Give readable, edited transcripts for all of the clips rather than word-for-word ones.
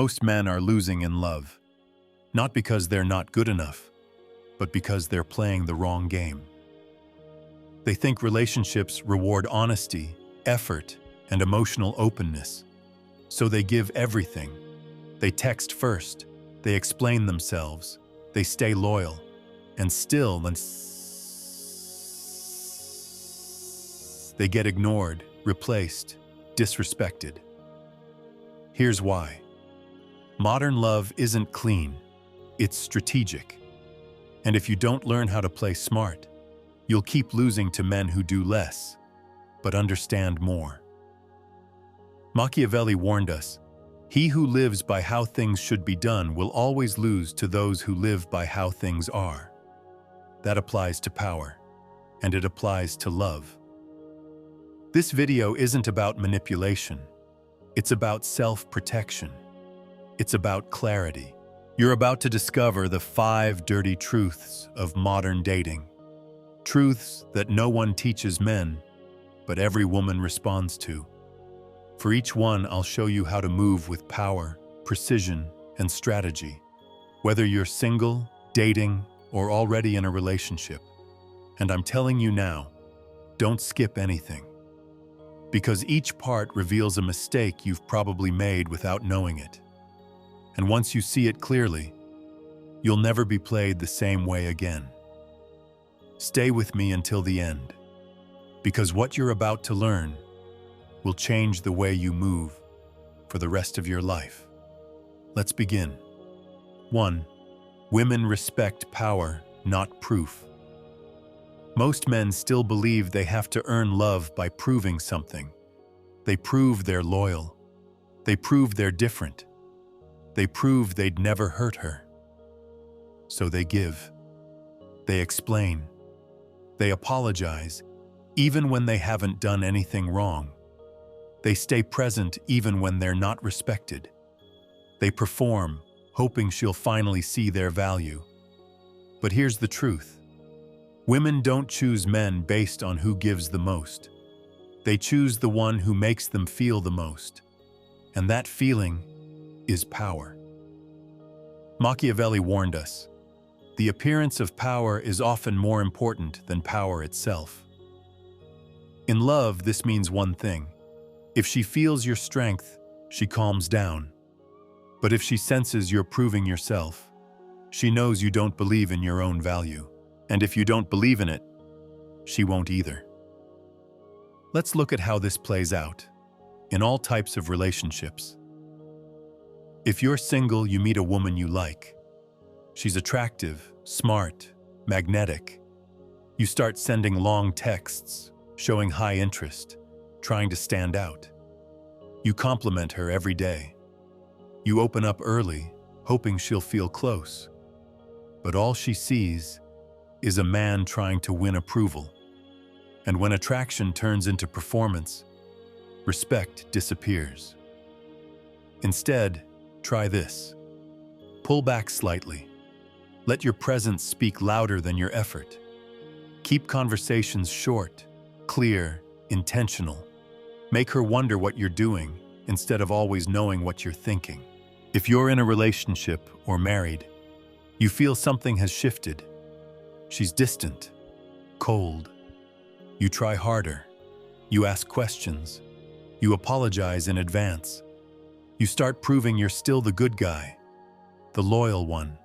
Most men are losing in love, not because they're not good enough, but because they're playing the wrong game. They think relationships reward honesty, effort, and emotional openness. So they give everything. They text first, they explain themselves, they stay loyal, and still they get ignored, replaced, disrespected. Here's why. Modern love isn't clean, it's strategic. And if you don't learn how to play smart, you'll keep losing to men who do less, but understand more. Machiavelli warned us, "He who lives by how things should be done will always lose to those who live by how things are." That applies to power, and it applies to love. This video isn't about manipulation. It's about self-protection. It's about clarity. You're about to discover the 5 dirty truths of modern dating. Truths that no one teaches men, but every woman responds to. For each one, I'll show you how to move with power, precision, and strategy. Whether you're single, dating, or already in a relationship. And I'm telling you now, don't skip anything. Because each part reveals a mistake you've probably made without knowing it. And once you see it clearly, you'll never be played the same way again. Stay with me until the end, because what you're about to learn will change the way you move for the rest of your life. Let's begin. 1. Women respect power, not proof. Most men still believe they have to earn love by proving something. They prove they're loyal. They prove they're different. They prove they'd never hurt her. So they give. They explain. They apologize, even when they haven't done anything wrong. They stay present even when they're not respected. They perform, hoping she'll finally see their value. But here's the truth. Women don't choose men based on who gives the most. They choose the one who makes them feel the most. And that feeling is power. Machiavelli warned us, the appearance of power is often more important than power itself. In love, this means one thing. If she feels your strength, she calms down. But if she senses you're proving yourself, she knows you don't believe in your own value. And if you don't believe in it, she won't either. Let's look at how this plays out in all types of relationships. If you're single, you meet a woman you like. She's attractive, smart, magnetic. You start sending long texts, showing high interest, trying to stand out. You compliment her every day. You open up early, hoping she'll feel close. But all she sees is a man trying to win approval. And when attraction turns into performance, respect disappears. Instead, try this. Pull back slightly. Let your presence speak louder than your effort. Keep conversations short, clear, intentional. Make her wonder what you're doing instead of always knowing what you're thinking. If you're in a relationship or married, you feel something has shifted. She's distant, cold. You try harder. You ask questions. You apologize in advance. You start proving you're still the good guy, the loyal one,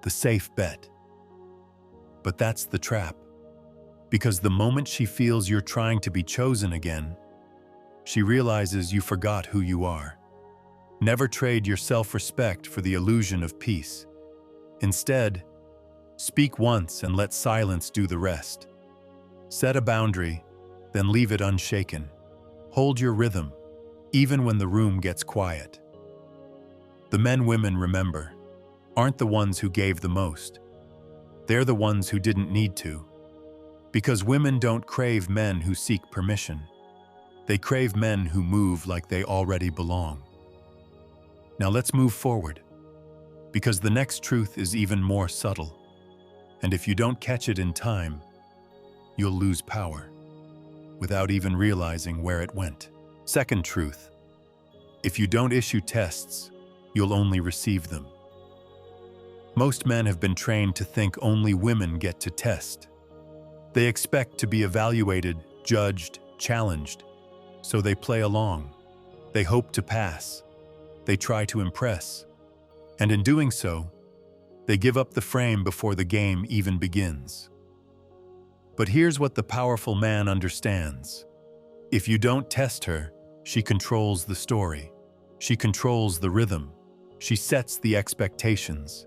the safe bet. But that's the trap. Because the moment she feels you're trying to be chosen again, she realizes you forgot who you are. Never trade your self-respect for the illusion of peace. Instead, speak once and let silence do the rest. Set a boundary, then leave it unshaken. Hold your rhythm, even when the room gets quiet. The men women remember aren't the ones who gave the most. They're the ones who didn't need to. Because women don't crave men who seek permission. They crave men who move like they already belong. Now let's move forward, because the next truth is even more subtle. And if you don't catch it in time, you'll lose power without even realizing where it went. Second truth, if you don't issue tests, you'll only receive them. Most men have been trained to think only women get to test. They expect to be evaluated, judged, challenged, so they play along. They hope to pass. They try to impress. And in doing so, they give up the frame before the game even begins. But here's what the powerful man understands. If you don't test her, she controls the story. She controls the rhythm. She sets the expectations.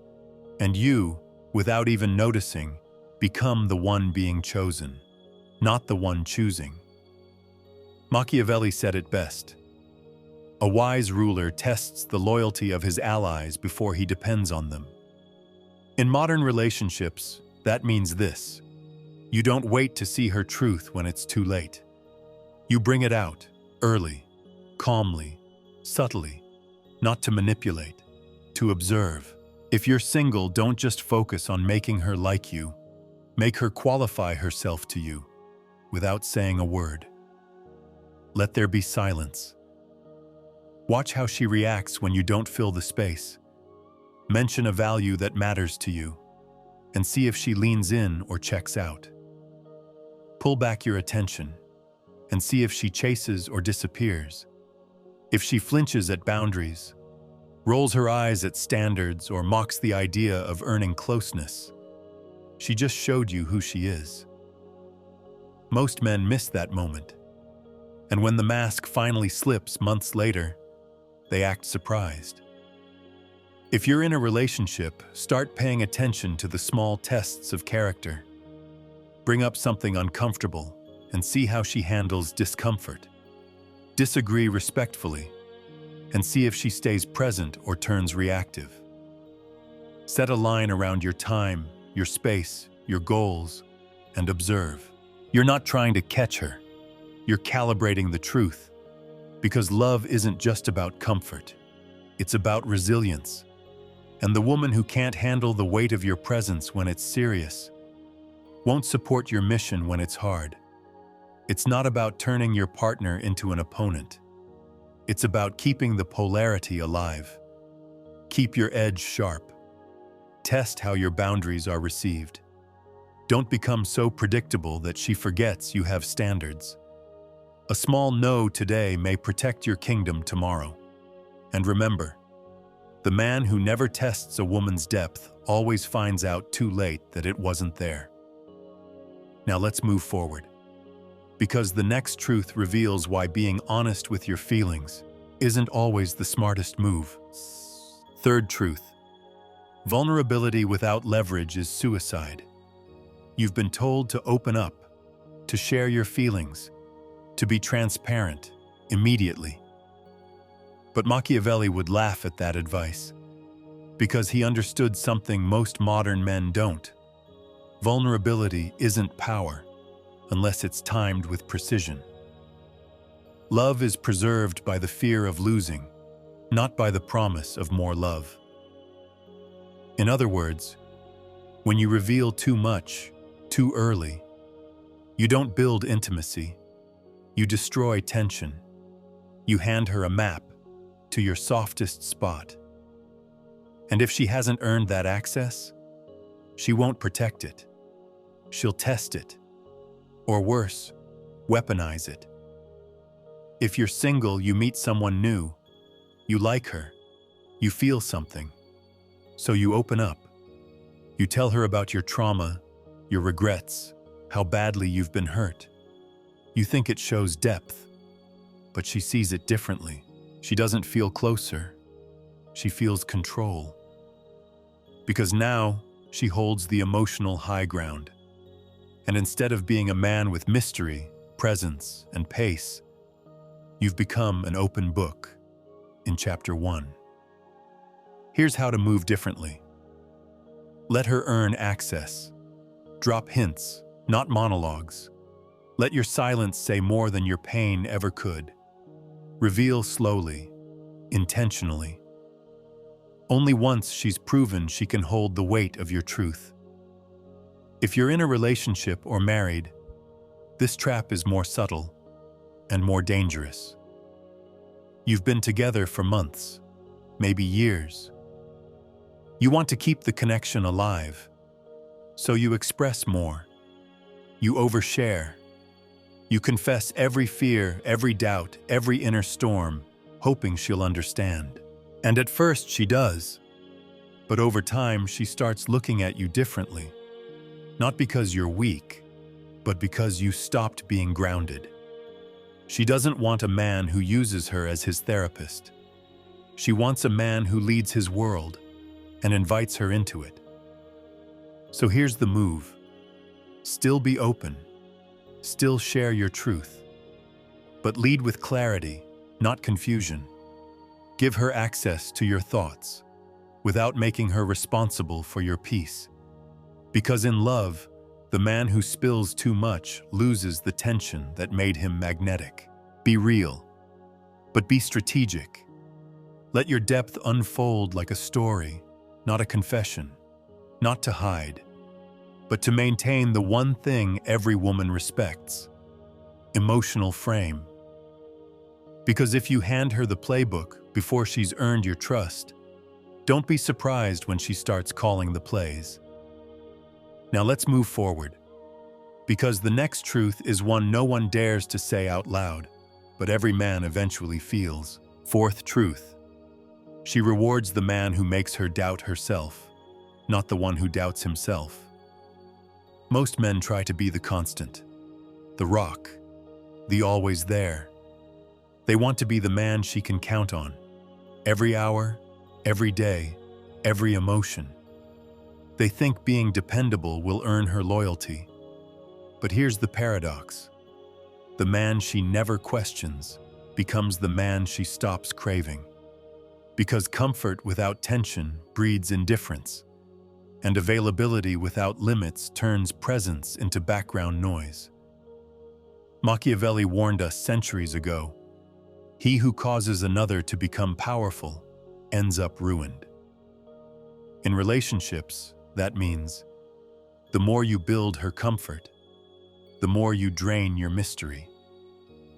And you, without even noticing, become the one being chosen, not the one choosing. Machiavelli said it best. A wise ruler tests the loyalty of his allies before he depends on them. In modern relationships, that means this. You don't wait to see her truth when it's too late. You bring it out, early, calmly, subtly, not to manipulate, to observe. If you're single, don't just focus on making her like you. Make her qualify herself to you, without saying a word. Let there be silence. Watch how she reacts when you don't fill the space. Mention a value that matters to you, and see if she leans in or checks out. Pull back your attention, and see if she chases or disappears. If she flinches at boundaries, rolls her eyes at standards, or mocks the idea of earning closeness, she just showed you who she is. Most men miss that moment, and when the mask finally slips months later, they act surprised. If you're in a relationship, start paying attention to the small tests of character. Bring up something uncomfortable and see how she handles discomfort. Disagree respectfully and see if she stays present or turns reactive. Set a line around your time, your space, your goals, and observe. You're not trying to catch her. You're calibrating the truth, because love isn't just about comfort. It's about resilience. And the woman who can't handle the weight of your presence when it's serious won't support your mission when it's hard. It's not about turning your partner into an opponent. It's about keeping the polarity alive. Keep your edge sharp. Test how your boundaries are received. Don't become so predictable that she forgets you have standards. A small no today may protect your kingdom tomorrow. And remember, the man who never tests a woman's depth always finds out too late that it wasn't there. Now let's move forward, because the next truth reveals why being honest with your feelings isn't always the smartest move. Third truth: vulnerability without leverage is suicide. You've been told to open up, to share your feelings, to be transparent immediately. But Machiavelli would laugh at that advice, because he understood something most modern men don't. Vulnerability isn't power, unless it's timed with precision. Love is preserved by the fear of losing, not by the promise of more love. In other words, when you reveal too much, too early, you don't build intimacy, you destroy tension. You hand her a map to your softest spot. And if she hasn't earned that access, she won't protect it. She'll test it. Or worse, weaponize it. If you're single, you meet someone new. You like her. You feel something. So you open up. You tell her about your trauma, your regrets, how badly you've been hurt. You think it shows depth, but she sees it differently. She doesn't feel closer. She feels control. Because now she holds the emotional high ground. And instead of being a man with mystery, presence, and pace, you've become an open book in chapter 1. Here's how to move differently. Let her earn access. Drop hints, not monologues. Let your silence say more than your pain ever could. Reveal slowly, intentionally. Only once she's proven she can hold the weight of your truth. If you're in a relationship or married, this trap is more subtle and more dangerous. You've been together for months, maybe years. You want to keep the connection alive, so you express more. You overshare. You confess every fear, every doubt, every inner storm, hoping she'll understand. And at first she does. But over time she starts looking at you differently. Not because you're weak, but because you stopped being grounded. She doesn't want a man who uses her as his therapist. She wants a man who leads his world and invites her into it. So here's the move. Still be open. Still share your truth. But lead with clarity, not confusion. Give her access to your thoughts, without making her responsible for your peace. Because in love, the man who spills too much loses the tension that made him magnetic. Be real, but be strategic. Let your depth unfold like a story, not a confession. Not to hide, but to maintain the one thing every woman respects: emotional frame. Because if you hand her the playbook before she's earned your trust, don't be surprised when she starts calling the plays. Now let's move forward, because the next truth is one no one dares to say out loud, but every man eventually feels. Fourth truth. She rewards the man who makes her doubt herself, not the one who doubts himself. Most men try to be the constant, the rock, the always there. They want to be the man she can count on, every hour, every day, every emotion. They think being dependable will earn her loyalty. But here's the paradox. The man she never questions becomes the man she stops craving. Because comfort without tension breeds indifference, and availability without limits turns presence into background noise. Machiavelli warned us centuries ago, he who causes another to become powerful ends up ruined. In relationships, that means the more you build her comfort, the more you drain your mystery.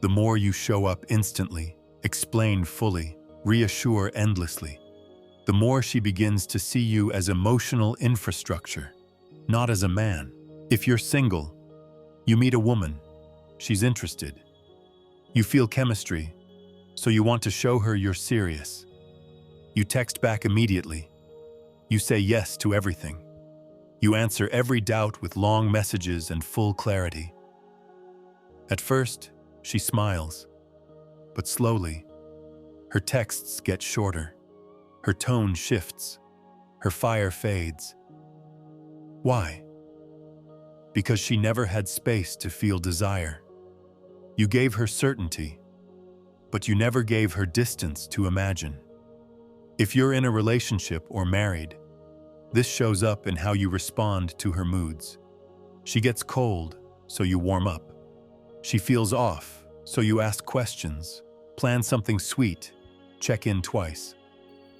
The more you show up instantly, explain fully, reassure endlessly, the more she begins to see you as emotional infrastructure, not as a man. If you're single, you meet a woman, she's interested. You feel chemistry, so you want to show her you're serious. You text back immediately. You say yes to everything. You answer every doubt with long messages and full clarity. At first, she smiles, but slowly, her texts get shorter. Her tone shifts. Her fire fades. Why? Because she never had space to feel desire. You gave her certainty, but you never gave her distance to imagine. If you're in a relationship or married, this shows up in how you respond to her moods. She gets cold, so you warm up. She feels off, so you ask questions, plan something sweet, check in twice.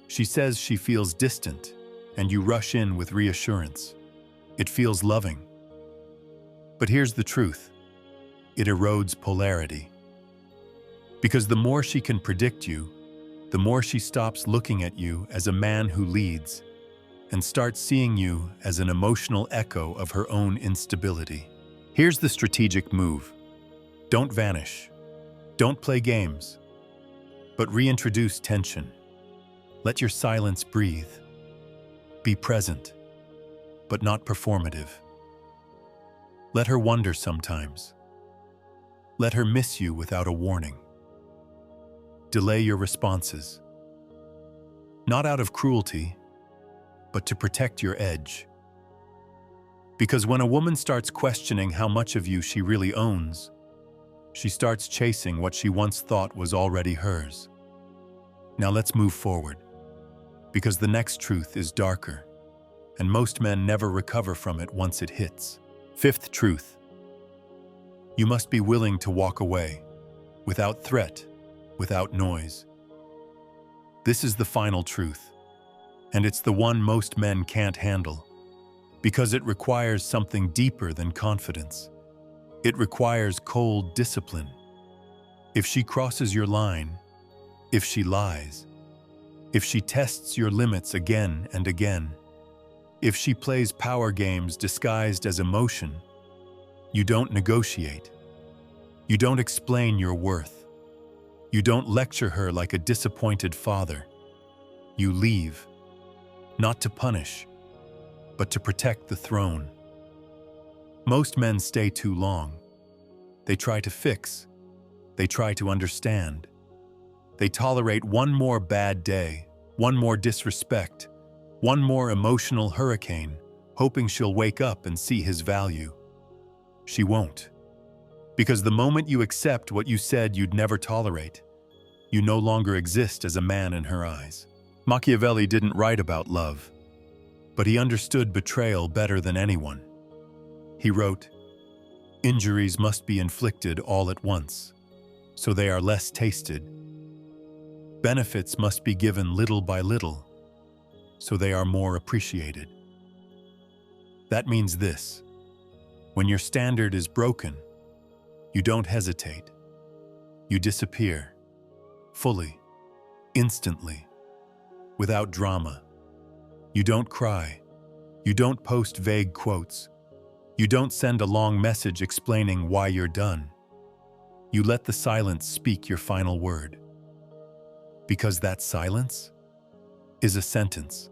She says she feels distant, and you rush in with reassurance. It feels loving. But here's the truth. It erodes polarity. Because the more she can predict you, the more she stops looking at you as a man who leads and starts seeing you as an emotional echo of her own instability. Here's the strategic move. Don't vanish. Don't play games, but reintroduce tension. Let your silence breathe. Be present, but not performative. Let her wonder sometimes. Let her miss you without a warning. Delay your responses. Not out of cruelty, but to protect your edge. Because when a woman starts questioning how much of you she really owns, she starts chasing what she once thought was already hers. Now let's move forward, because the next truth is darker, and most men never recover from it once it hits. Fifth truth. You must be willing to walk away, without threat, without noise. This is the final truth, and it's the one most men can't handle, because it requires something deeper than confidence. It requires cold discipline. If she crosses your line, if she lies, if she tests your limits again and again, if she plays power games disguised as emotion, you don't negotiate. You don't explain your worth. You don't lecture her like a disappointed father. You leave, not to punish, but to protect the throne. Most men stay too long. They try to fix. They try to understand. They tolerate one more bad day, one more disrespect, one more emotional hurricane, hoping she'll wake up and see his value. She won't. Because the moment you accept what you said you'd never tolerate, you no longer exist as a man in her eyes. Machiavelli didn't write about love, but he understood betrayal better than anyone. He wrote, "Injuries must be inflicted all at once, so they are less tasted. Benefits must be given little by little, so they are more appreciated." That means this: when your standard is broken, you don't hesitate. You disappear, fully, instantly, without drama. You don't cry. You don't post vague quotes. You don't send a long message explaining why you're done. You let the silence speak your final word. Because that silence is a sentence,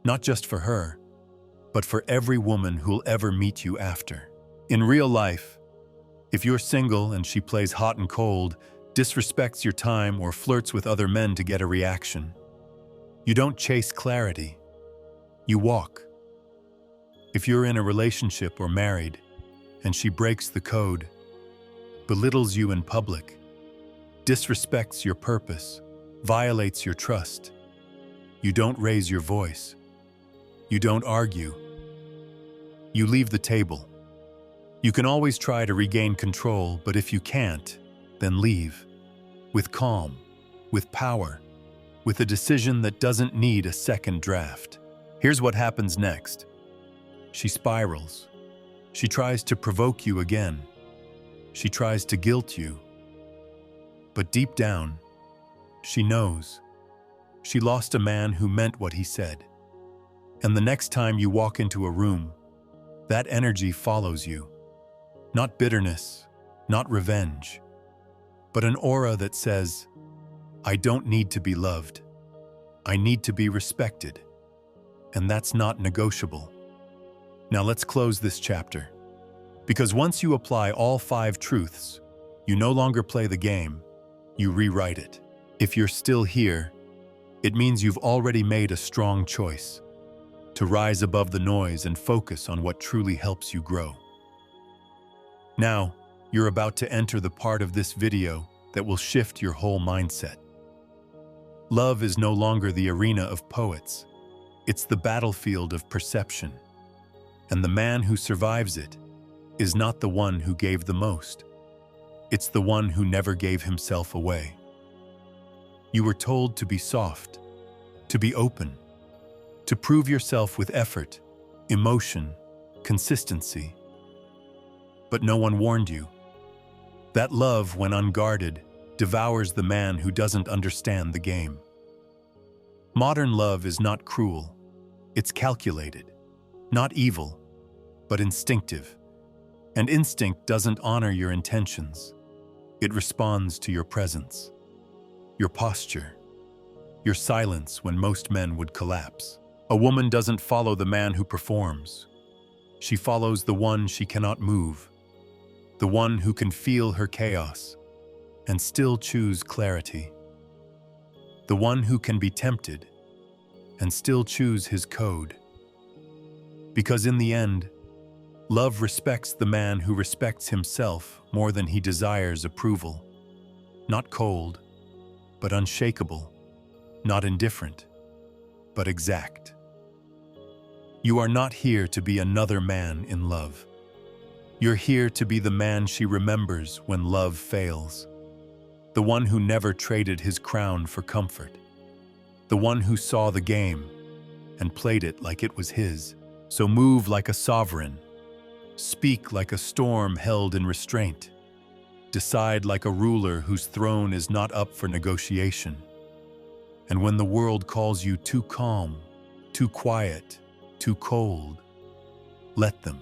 not just for her, but for every woman who'll ever meet you after. In real life, if you're single and she plays hot and cold, disrespects your time, or flirts with other men to get a reaction, you don't chase clarity. You walk. If you're in a relationship or married, and she breaks the code, belittles you in public, disrespects your purpose, violates your trust, you don't raise your voice. You don't argue. You leave the table. You can always try to regain control, but if you can't, then leave. With calm, with power, with a decision that doesn't need a second draft. Here's what happens next. She spirals. She tries to provoke you again. She tries to guilt you. But deep down, she knows. She lost a man who meant what he said. And the next time you walk into a room, that energy follows you. Not bitterness, not revenge, but an aura that says, "I don't need to be loved. I need to be respected." And that's not negotiable. Now let's close this chapter. Because once you apply all 5 truths, you no longer play the game, you rewrite it. If you're still here, it means you've already made a strong choice to rise above the noise and focus on what truly helps you grow. Now, you're about to enter the part of this video that will shift your whole mindset. Love is no longer the arena of poets. It's the battlefield of perception. And the man who survives it is not the one who gave the most. It's the one who never gave himself away. You were told to be soft, to be open, to prove yourself with effort, emotion, consistency. But no one warned you. That love, when unguarded, devours the man who doesn't understand the game. Modern love is not cruel. It's calculated. Not evil, but instinctive. And instinct doesn't honor your intentions. It responds to your presence, your posture, your silence when most men would collapse. A woman doesn't follow the man who performs. She follows the one she cannot move, the one who can feel her chaos and still choose clarity, the one who can be tempted and still choose his code. Because in the end, love respects the man who respects himself more than he desires approval. Not cold, but unshakable. Not indifferent, but exact. You are not here to be another man in love. You're here to be the man she remembers when love fails. The one who never traded his crown for comfort. The one who saw the game and played it like it was his. So move like a sovereign. Speak like a storm held in restraint. Decide like a ruler whose throne is not up for negotiation. And when the world calls you too calm, too quiet, too cold, let them.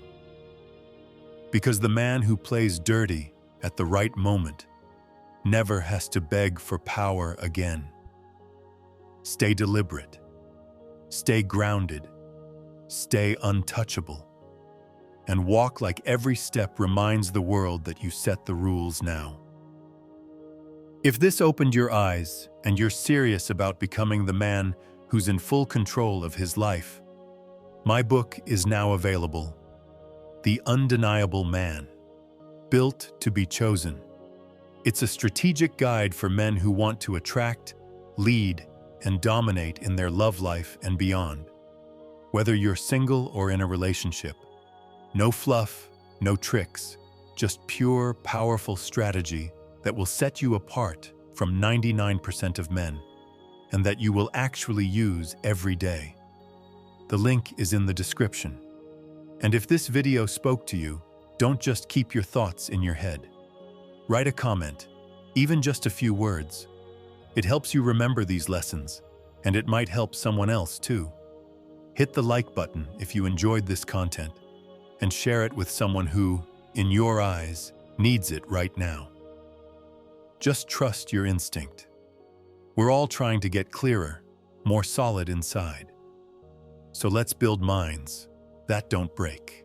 Because the man who plays dirty at the right moment never has to beg for power again. Stay deliberate. Stay grounded. Stay untouchable. And walk like every step reminds the world that you set the rules now. If this opened your eyes and you're serious about becoming the man who's in full control of his life, my book is now available. The Undeniable Man, Built to be Chosen. It's a strategic guide for men who want to attract, lead, and dominate in their love life and beyond. Whether you're single or in a relationship, no fluff, no tricks, just pure, powerful strategy that will set you apart from 99% of men, and that you will actually use every day. The link is in the description. And if this video spoke to you, don't just keep your thoughts in your head. Write a comment, even just a few words. It helps you remember these lessons, and it might help someone else too. Hit the like button if you enjoyed this content, and share it with someone who, in your eyes, needs it right now. Just trust your instinct. We're all trying to get clearer, more solid inside. So let's build minds that don't break.